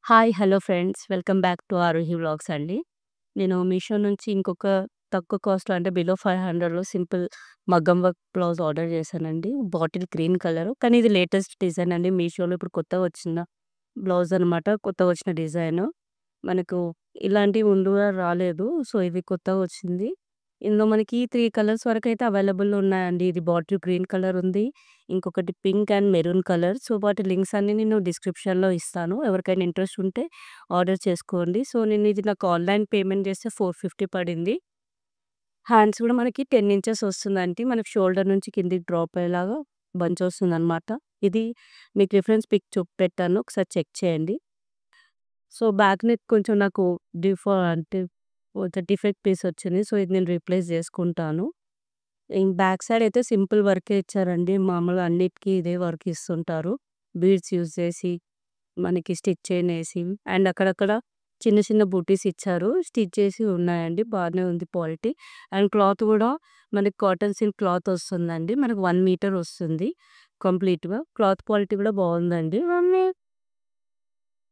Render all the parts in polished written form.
Hi! Hello friends. Welcome back to Aarohi vlogs అండి. నేను మీషో నుంచి ఇంకొక తక్కువ కాస్ట్‌లో అంటే బిలో 500లో సింపుల్ మగ్గం వర్క్ బ్లౌజ్ ఆర్డర్ చేశానండి. Bottle green colour. కానీ ఇది లేటెస్ట్ డిజైన్ అండి. మీషోలో ఇప్పుడు కొత్తగా వచ్చిన బ్లౌజ్ అనమాట. కొత్తగా వచ్చిన డిజైను. మనకు ఇలాంటివి ముందుగా రాలేదు. సో, ఇది కొత్తగా వచ్చింది. ఇందులో మనకి 3 కలర్స్ వరకైతే అవైలబుల్‌లో ఉన్నాయండి. ఇది బాటిల్ గ్రీన్ కలర్ ఉంది. ఇంకొకటి pink and maroon colour. So, వాటి లింక్స్ అన్నీ నేను డిస్క్రిప్షన్‌లో ఇస్తాను. ఎవరికైనా ఇంట్రెస్ట్ ఉంటే ఆర్డర్ చేసుకోండి. సో, నాకు ఆన్‌లైన్ పేమెంట్ చేస్తే 450 పడింది. హ్యాండ్స్ కూడా మనకి 10 ఇంచెస్ వస్తుందండి. మనకి షోల్డర్ నుంచి కిందకి డ్రాప్ అయ్యేలాగా బంచ్ వస్తుందనమాట. ఇది మీకు రిఫరెన్స్ పిక్ పెట్టాను. ఒకసారి చెక్ చేయండి. సో, బ్యాక్ నెక్ కొంచెం నాకు అంటే కొంచెం డిఫెక్ట్ పీస్ వచ్చింది. సో, ఇది నేను రీప్లేస్ చేసుకుంటాను. బ్యాక్ సైడ్ అయితే సింపుల్ వర్కే ఇచ్చారండి. మామూలుగా అన్నిటికి ఇదే వర్క్ ఇస్తుంటారు. బీడ్స్ యూజ్ చేసి, మనకి స్టిచ్ చేయనేసి అండ్ అక్కడక్కడ చిన్న చిన్న బూటీస్ ఇచ్చారు. స్టిచ్ చేసి ఉన్నాయండి. బానే ఉంది క్వాలిటీ. అండ్ క్లాత్ కూడా మనకి కాటన్ సిల్క్ క్లాత్ వస్తుందండి. మనకు 1 మీటర్ వస్తుంది కంప్లీట్‌గా. క్లాత్ క్వాలిటీ కూడా బావుందండి.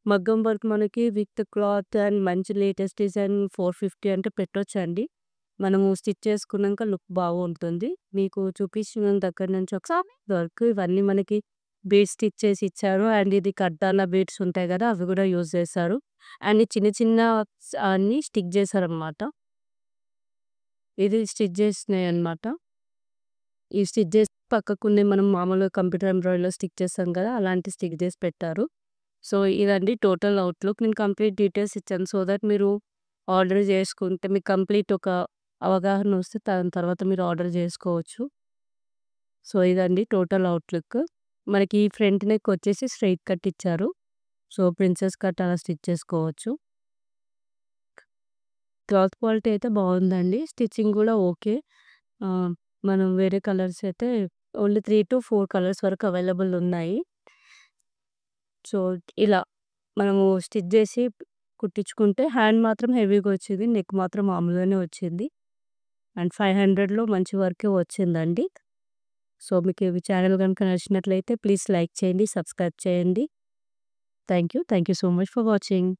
మగ్గం వర్క్ మనకి విత్ క్లాత్ అండ్ మంచి లేటెస్ట్ డిజైన్ 450 అంటే పెట్టొచ్చండి. మనము స్టిచ్ చేసుకున్నాక లుక్ బాగుంటుంది. మీకు చూపించిన దగ్గర నుంచి ఒకసారి వర్క్ ఇవన్నీ మనకి బీడ్స్ స్టిచ్ చేసి ఇచ్చారు. అండ్ ఇది కడ్డాన బీడ్స్ ఉంటాయి కదా! అవి కూడా యూజ్ చేశారు. అండ్ ఈ చిన్న చిన్న అన్నీ స్టిక్ చేశారనమాట. ఇది స్టిచ్ చేసినయన్నమాట. ఈ స్టిచ్ చేసి పక్కకున్న మనం మామూలుగా కంప్యూటర్ ఎంబ్రాయిడరీలో స్టిక్ చేస్తాం కదా! అలాంటి స్టిక్ చేసి పెట్టారు. సో, ఇదండి టోటల్ అవుట్‌లుక్. నేను కంప్లీట్ డీటెయిల్స్ ఇచ్చాను. సో దట్ మీరు ఆర్డర్ చేసుకుంటే మీకు కంప్లీట్ ఒక అవగాహన వస్తే దాని తర్వాత మీరు ఆర్డర్ చేసుకోవచ్చు. సో, ఇదండి టోటల్ అవుట్‌లుక్. మనకి ఫ్రంట్ నెక్ వచ్చేసి స్ట్రెయిట్ కట్ ఇచ్చారు. సో, ప్రిన్సెస్ కట్ అలా స్టిచ్ చేసుకోవచ్చు. క్లాత్ క్వాలిటీ అయితే బావుందండి. స్టిచ్చింగ్ కూడా ఓకే. ఆహ్, మనం వేరే కలర్స్ అయితే ఓన్లీ 3-4 కలర్స్ వరకు అవైలబుల్ ఉన్నాయి. సో, ఇలా మనము స్టిచ్ చేసి కుట్టించుకుంటే హ్యాండ్ మాత్రం హెవీగా వచ్చింది. నెక్ మాత్రం మామూలుగానే వచ్చింది. అండ్ 500లో మంచి వర్కే వచ్చిందండి. సో, మీకు ఈ ఛానల్ గనుక నచ్చినట్లయితే ప్లీజ్ లైక్ చేయండి, సబ్స్క్రైబ్ చేయండి. Thank you so much for watching.